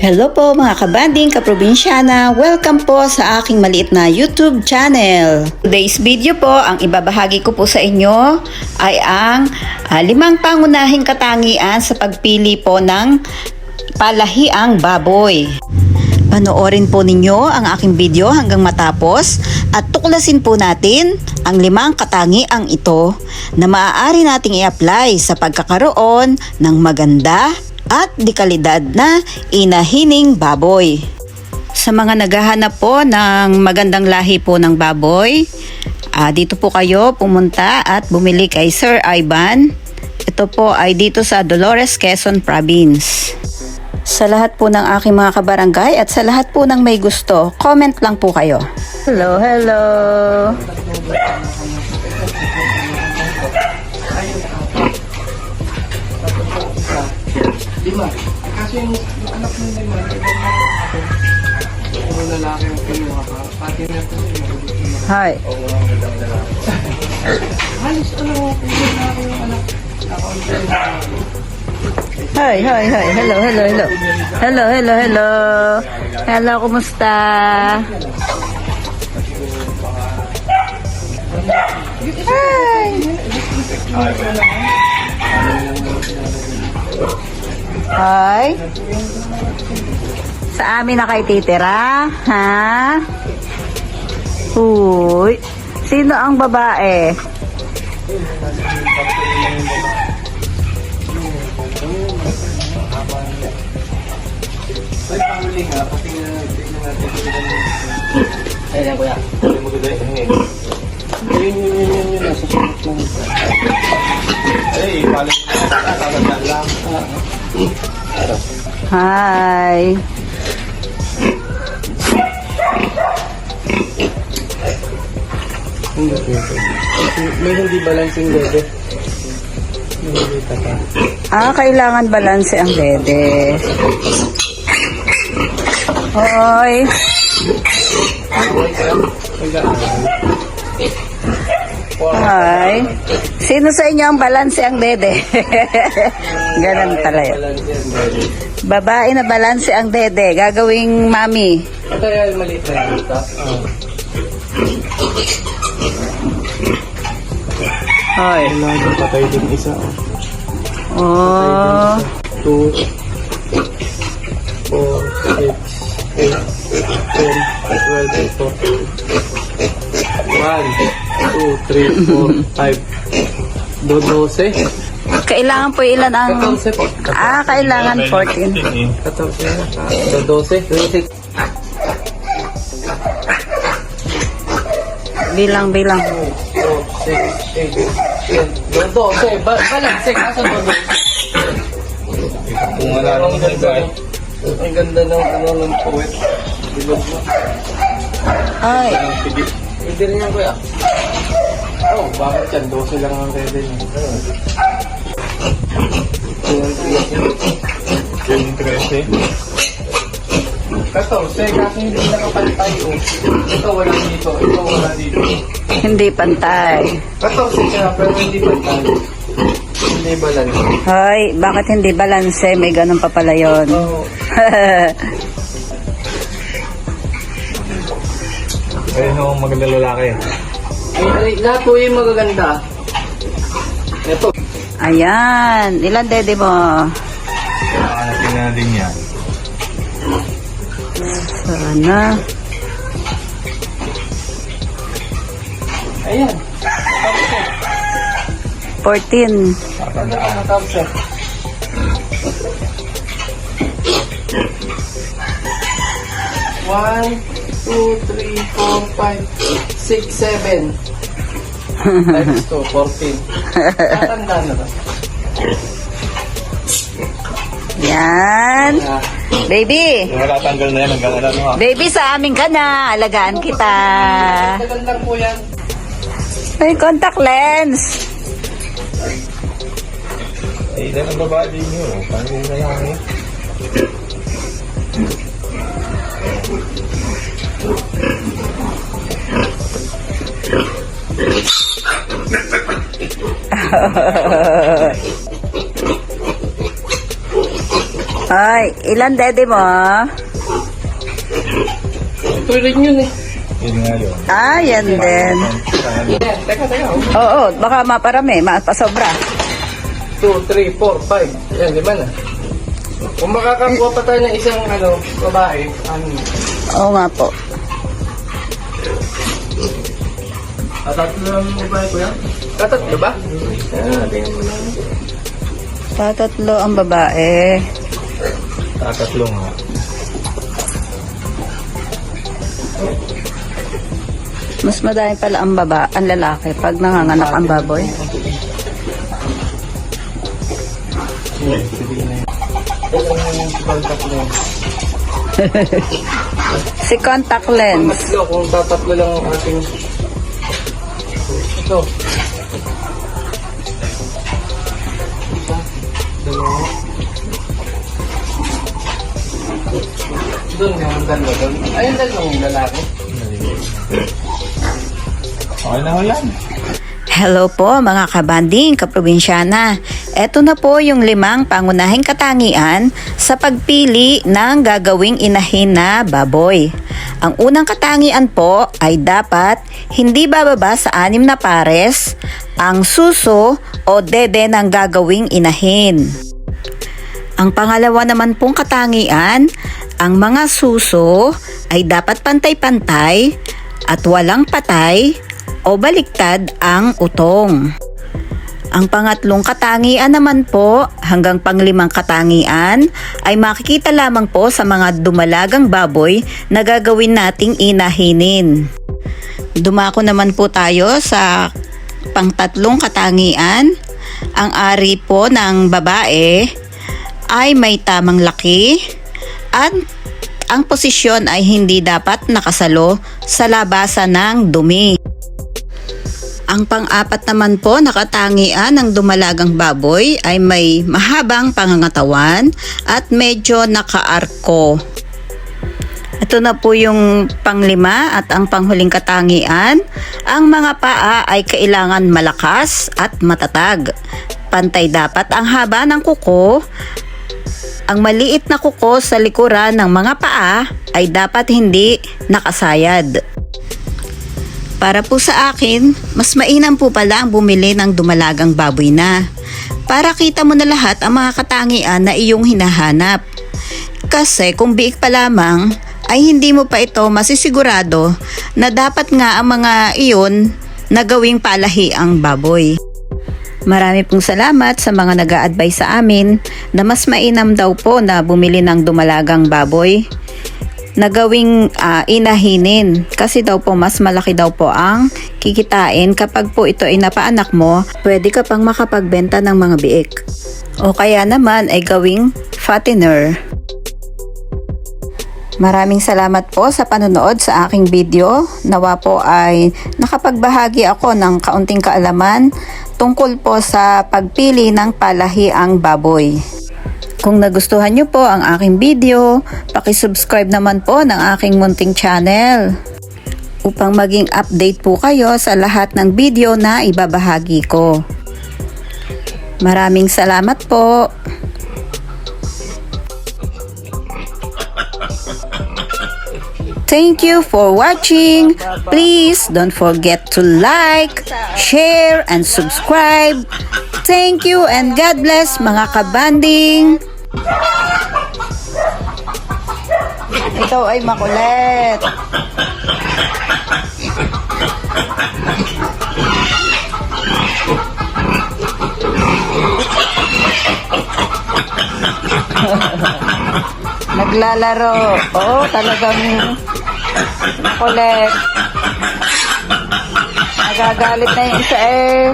Hello po mga kabanding, kaprobinsyana, welcome po sa aking maliit na YouTube channel. Today's video po, ang ibabahagi ko po sa inyo ay ang 5 pangunahing katangian sa pagpili po ng palahiang baboy. Panoorin po ninyo ang aking video hanggang matapos at tuklasin po natin ang 5 katangiang ito na maaari nating i-apply sa pagkakaroon ng maganda at dekalidad na inahining baboy. Sa mga naghahanap po ng magandang lahi po ng baboy, dito po kayo pumunta at bumili kay Sir Ivan. Ito po ay dito sa Dolores, Quezon Province. Sa lahat po ng aking mga kabarangay at sa lahat po ng may gusto, comment lang po kayo. Hello, hello! Lima. Kasi yung anak ng lima, yung lalaki yung kinuha ka, pati na ito yung Hi! halos alam mo, kung yung lalaki yung anak, ako ang Hi, hi, hi. Hello, hello, hello. Hello, hello, hello. Hello, kumusta? Hi! Hi! Sa amin na kayo titira? Ha? Uy! Sino ang babae? Ay, pamuli nga, pati nga natin ay, yan kuya. Ay, maganda yun, nasa sulit lang. Ay, palit na lang. Hi! May hindi balancing dede. Hindi pa. Kailangan balanse ang dede. Hoy! Hi! Sino sa inyo ang balanse ang dede? Ganun pala yun. Babae na balanse ang dede. Gagawing mami. Ito yung maliit na yan dito. Hoy. Lagi patay din isa. Oh. 2, 4, 6, 8, 10, 12, 1, 2, 3, 4, 5. 12. Kailangan po ilan ang... 14 po. Kailangan 14. 14. 12. 26. Bilang. 4, 6, 8, 10, 12. Balance. Kaso 12. Kung wala nang ganda Ang ganda ng puwet. Bilog mo. Ay. Hindi rin yan kuya. Oh, bakit yan? 12 lang ang ready niya. yung 13. 14, kasi hindi nakapantay. Ito wala dito, ito wala dito. Hindi pantay. 14 siya, pero hindi pantay. Hindi balance. Hoy, bakit hindi balanse? May ganun pa pala yun. Oo. Ayun ang maganda lalaki. Ay, lahat po yung magaganda. Ito. Ayan. Ilan dede mo? Nakakanatin na din yan. Sana. Ayan. 14. Tatandaan. 14. One, 2, 3, 4, 5, 6, 7. Times 2, 14. Tatanda na ba? Yan. Baby. Yung matatanggal na yan hanggang ano ha. Baby, sa amin ka na. Alagaan kita. Magandang po yan. May contact lens. Eh, ilan ang babae din nyo. Paano yung lalaki? Ay, ilan dede mo? Ito rin yun eh. Yun nga yun. Ah, yan din. Yan, teka. Oo, baka maparami, mapasobra. 2, 3, 4, 5. Yan, 5 na. Kung makakakuha pa tayo ng isang babae, Oo nga po. Tatlo lang yung babae ko yan. Tatatlo ba? Tingnan mo lang. Tatatlo ang babae. Tatlo nga. Mas madami pala ang lalaki pag nanganganak ang baboy. Si contact lens. Tatlo, kung tatatlo lang ang ating... Ito. Isa, dalawa. Doon yung dalawa doon. Ayun dalawang lalaki. Okay na wala. Hello po mga kabanding, kaprobinsyana. Ito na po yung 5 pangunahing katangian sa pagpili ng gagawing inahin na baboy. Ang unang katangian po ay dapat hindi bababa sa 6 na pares ang suso o dede ng gagawing inahin. Ang pangalawa naman pong katangian, ang mga suso ay dapat pantay-pantay at walang patay o baliktad ang utong. Ang pangatlong katangian naman po hanggang pang-5 katangian ay makikita lamang po sa mga dumalagang baboy na gagawin nating inahinin. Dumako naman po tayo sa pang-3 katangian. Ang ari po ng babae ay may tamang laki at ang posisyon ay hindi dapat nakasalo sa labasan ng dumi. Ang pang-4 naman po na katangian ng dumalagang baboy ay may mahabang pangangatawan at medyo nakaarko. Ito na po yung pang-5 at ang panghuling katangian. Ang mga paa ay kailangan malakas at matatag. Pantay dapat ang haba ng kuko. Ang maliit na kuko sa likuran ng mga paa ay dapat hindi nakasayad. Para po sa akin, mas mainam po pala ang bumili ng dumalagang baboy na. Para kita mo na lahat ang mga katangian na iyong hinahanap. Kasi kung biik pa lamang, ay hindi mo pa ito masisigurado na dapat nga ang mga iyon na gawing palahi ang baboy. Marami pong salamat sa mga nag-a-advise sa amin na mas mainam daw po na bumili ng dumalagang baboy na gawing inahinin kasi daw po mas malaki daw po ang kikitain kapag po ito ay napaanak mo, pwede ka pang makapagbenta ng mga biik o kaya naman ay gawing fattener. Maraming salamat po sa panonood sa aking video. Nawa po ay nakapagbahagi ako ng kaunting kaalaman tungkol po sa pagpili ng palahiang baboy. Kung nagustuhan nyo po ang aking video, paki-subscribe naman po ng aking munting channel upang maging update po kayo sa lahat ng video na ibabahagi ko. Maraming salamat po. Thank you for watching. Please don't forget to like, share, and subscribe. Thank you and God bless mga kabanding. Ito ay makulit. Naglalaro. Oo, talagang makulit. Nagagalit na yung isa eh.